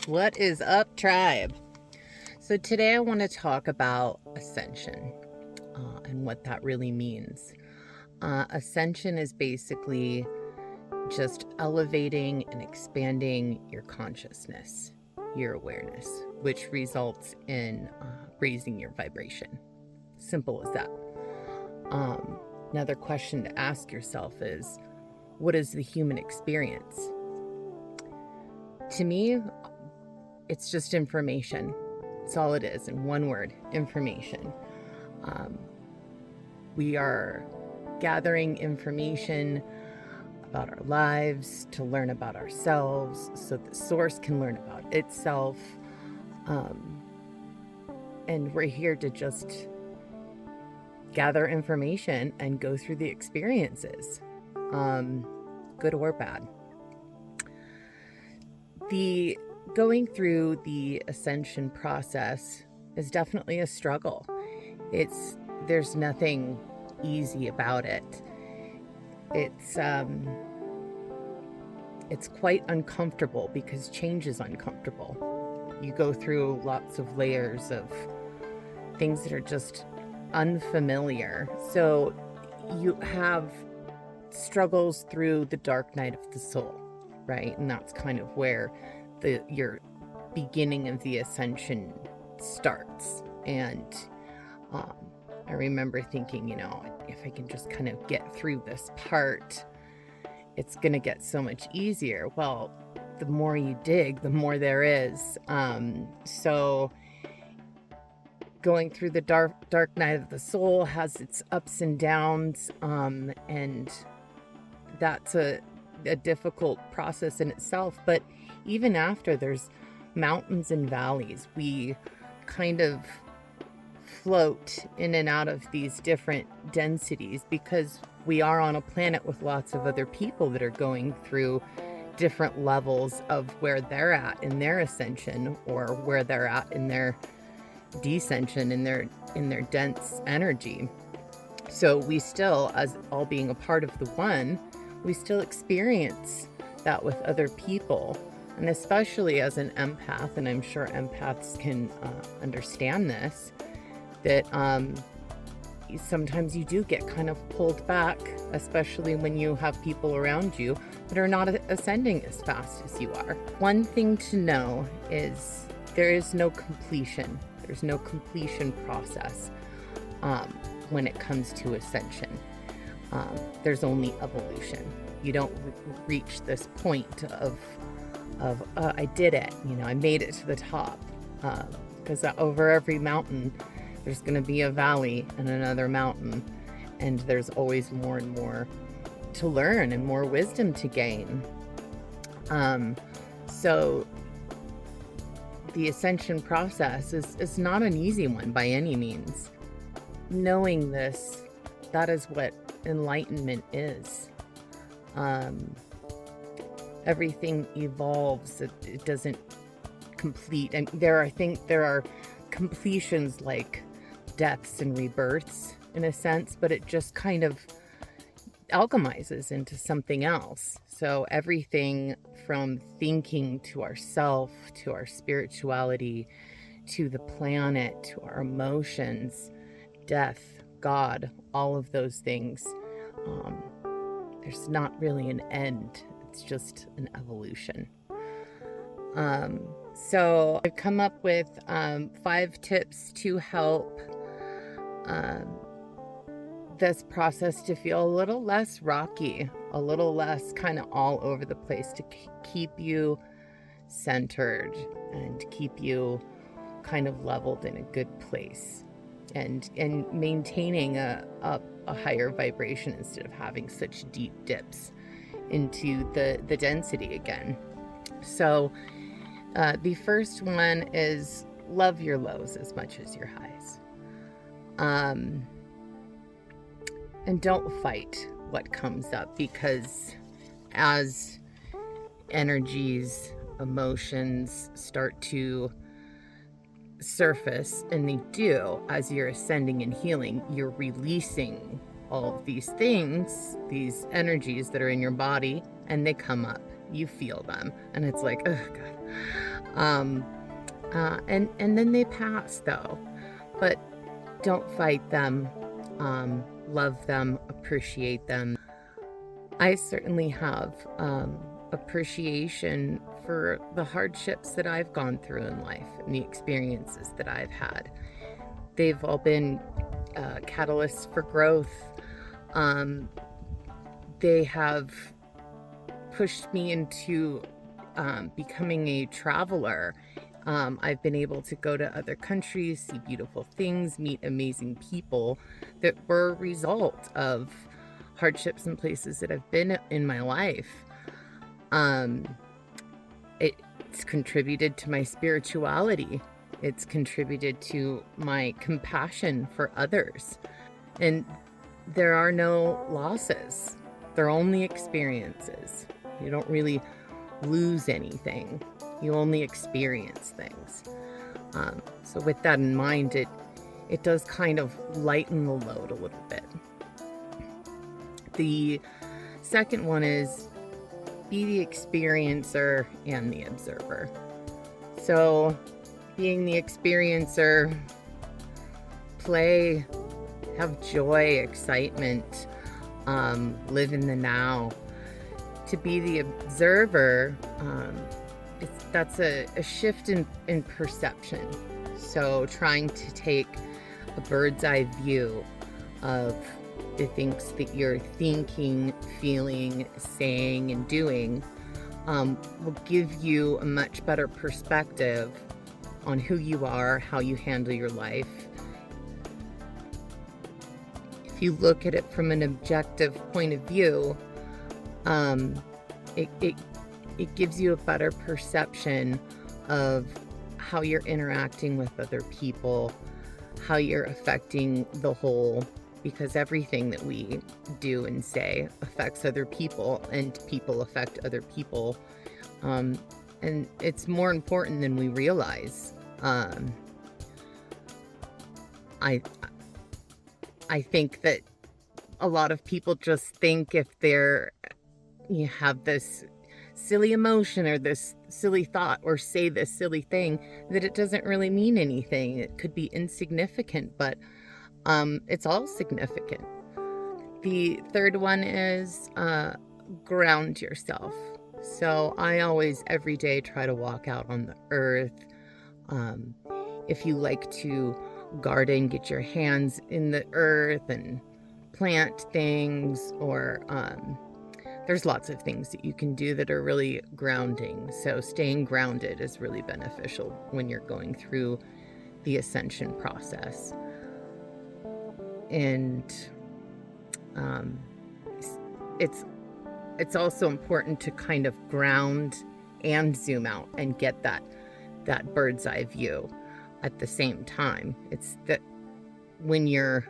What is up, tribe? So today I want to talk about ascension and what that really means. Ascension is basically just elevating and expanding your consciousness, your awareness, which results in raising your vibration. Simple as that. Another question to ask yourself is, what is the human experience? To me, it's just information. That's all it is, in one word, information. We are gathering information about our lives to learn about ourselves so the source can learn about itself. And we're here to just gather information and go through the experiences, good or bad. Going through the ascension process is definitely a struggle. There's nothing easy about it. It's quite uncomfortable because change is uncomfortable. You go through lots of layers of things that are just unfamiliar. So you have struggles through the dark night of the soul, right? And that's kind of where your beginning of the ascension starts. And I remember thinking, if I can just kind of get through this part, it's going to get so much easier. Well, the more you dig, the more there is. So going through the dark night of the soul has its ups and downs, and that's a difficult process in itself. But even after, there's mountains and valleys. We kind of float in and out of these different densities because we are on a planet with lots of other people that are going through different levels of where they're at in their ascension, or where they're at in their descension, in their dense energy. So we still, as all being a part of the one, we still experience that with other people. And especially as an empath, and I'm sure empaths can understand this, that sometimes you do get kind of pulled back, especially when you have people around you that are not ascending as fast as you are. One thing to know is there is no completion. There's no completion process when it comes to ascension. There's only evolution. You don't reach this point of I did it, I made it to the top, because over every mountain there's going to be a valley and another mountain, and there's always more and more to learn and more wisdom to gain. So the ascension process is not an easy one by any means. Knowing this, that is what enlightenment is. Everything evolves. It doesn't complete. And there are completions like deaths and rebirths in a sense, but it just kind of alchemizes into something else. So everything from thinking to ourself, to our spirituality, to the planet, to our emotions, death, God, all of those things, there's not really an end. It's just an evolution. So I've come up with 5 tips to help this process to feel a little less rocky, a little less kind of all over the place, to keep you centered and keep you kind of leveled in a good place, and maintaining a higher vibration instead of having such deep dips into the density again. So the first one is love your lows as much as your highs. And don't fight what comes up, because as energies, emotions start to surface, and they do, as you're ascending and healing, you're releasing all of these things, these energies that are in your body, and they come up. You feel them, and it's like, oh God. And then they pass, though. But don't fight them. Love them, appreciate them. I certainly have appreciation for the hardships that I've gone through in life and the experiences that I've had. They've all been catalysts for growth. They have pushed me into becoming a traveler. I've been able to go to other countries, see beautiful things, meet amazing people that were a result of hardships and places that I've been in my life. It's contributed to my spirituality. It's contributed to my compassion for others. And there are no losses. They're only experiences. You don't really lose anything. You only experience things. So with that in mind, it does kind of lighten the load a little bit. The second one is be the experiencer and the observer. So being the experiencer, play, have joy, excitement, live in the now. To be the observer, that's a shift in perception. So trying to take a bird's eye view of the things that you're thinking, feeling, saying, and doing will give you a much better perspective on who you are, how you handle your life. If you look at it from an objective point of view, it gives you a better perception of how you're interacting with other people, how you're affecting the whole, because everything that we do and say affects other people, and people affect other people. And it's more important than we realize. I think that a lot of people just think if you have this silly emotion or this silly thought or say this silly thing, that it doesn't really mean anything. It could be insignificant, but it's all significant. The third one is ground yourself. So I always, every day, try to walk out on the earth. If you like to garden, get your hands in the earth and plant things, or there's lots of things that you can do that are really grounding. So staying grounded is really beneficial when you're going through the ascension process. And it's also important to kind of ground and zoom out and get that bird's eye view at the same time. It's that when you're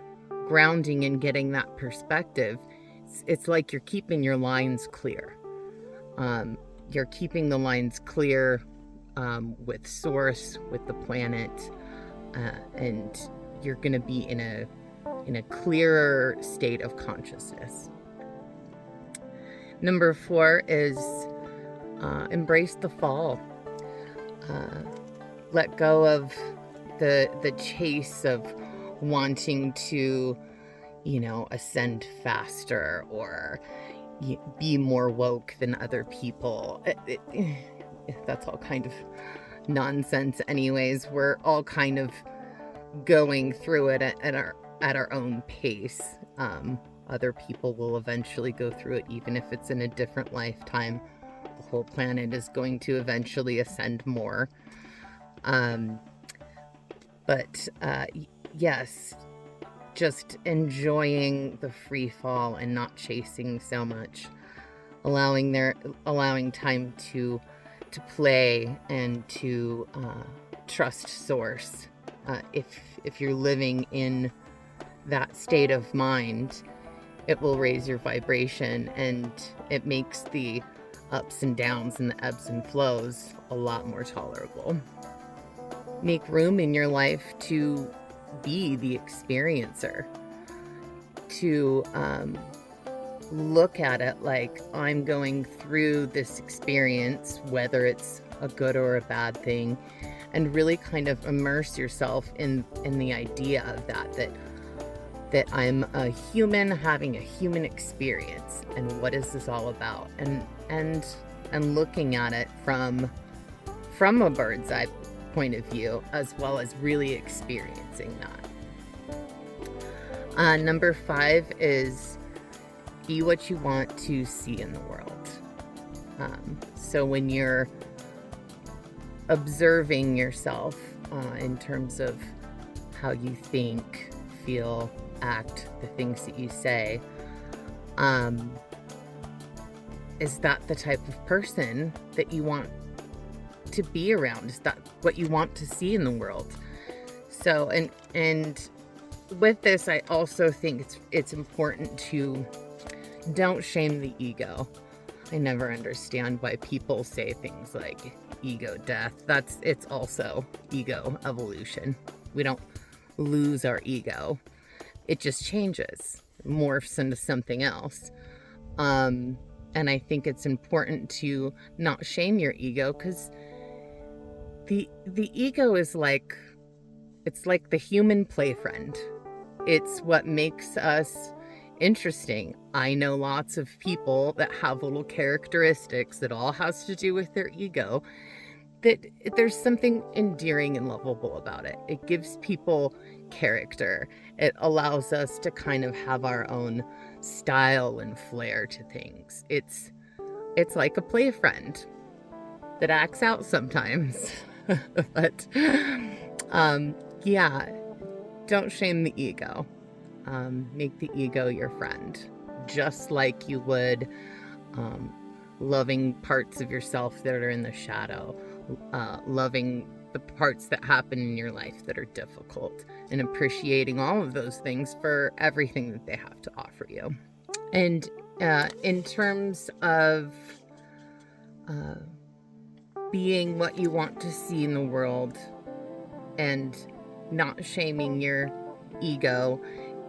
grounding and getting that perspective, it's like you're keeping your lines clear. You're keeping the lines clear with source, with the planet, and you're going to be in a clearer state of consciousness. Number 4 is embrace the fall. Let go of the chase of wanting to, ascend faster or be more woke than other people. That's all kind of nonsense anyways. We're all kind of going through it at our own pace. Other people will eventually go through it, even if it's in a different lifetime. The whole planet is going to eventually ascend more. But yes, just enjoying the free fall and not chasing so much, allowing time to play and to trust source. If you're living in that state of mind, it will raise your vibration, and it makes the ups and downs and the ebbs and flows a lot more tolerable. Make room in your life to be the experiencer, to look at it like I'm going through this experience, whether it's a good or a bad thing, and really kind of immerse yourself in the idea of that I'm a human having a human experience, and what is this all about, and looking at it from a bird's eye point of view, as well as really experiencing that. Number 5 is be what you want to see in the world. So when you're observing yourself in terms of how you think, feel, act, the things that you say, is that the type of person that you want to be around? Is that what you want to see in the world? So, and with this, I also think it's important to don't shame the ego. I never understand why people say things like ego death. It's also ego evolution. We don't lose our ego. It just changes, morphs into something else. And I think it's important to not shame your ego, because the ego is like, it's like the human play friend. It's what makes us interesting. I know lots of people that have little characteristics that all has to do with their ego, that there's something endearing and lovable about it. It gives people character. It allows us to kind of have our own style and flair to things. It's like a play friend that acts out sometimes. But yeah, don't shame the ego. Make the ego your friend, just like you would loving parts of yourself that are in the shadow, loving the parts that happen in your life that are difficult, and appreciating all of those things for everything that they have to offer you. And in terms of being what you want to see in the world and not shaming your ego,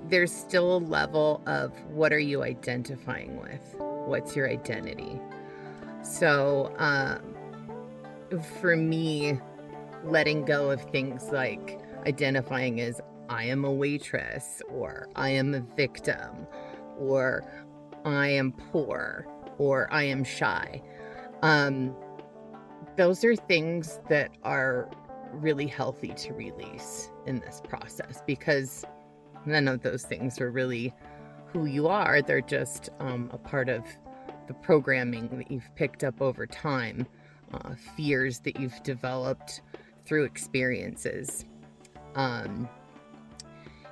there's still a level of what are you identifying with? What's your identity? So for me, letting go of things like identifying as I am a waitress, or I am a victim, or I am poor, or I am shy. Those are things that are really healthy to release in this process, because none of those things are really who you are. They're just a part of the programming that you've picked up over time, fears that you've developed through experiences.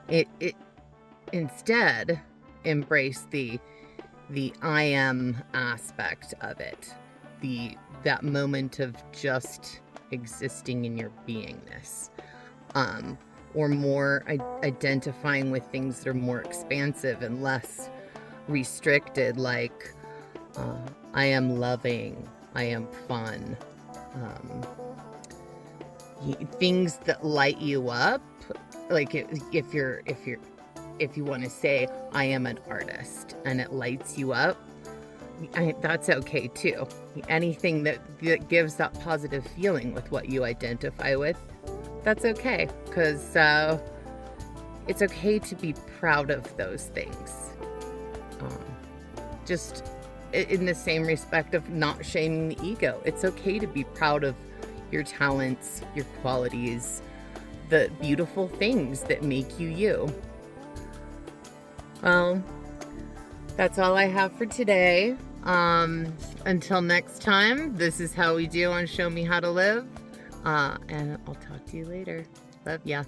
It instead embrace the I am aspect of it, that moment of just existing in your beingness, or more identifying with things that are more expansive and less restricted, like I am loving, I am fun, things that light you up. Like if you want to say I am an artist and it lights you up, that's okay too. Anything that gives that positive feeling with what you identify with, that's okay, because it's okay to be proud of those things. Just in the same respect of not shaming the ego, it's okay to be proud of your talents, your qualities, the beautiful things that make you you. Well, that's all I have for today. Until next time, this is how we do on Show Me How to Live. And I'll talk to you later. Love ya.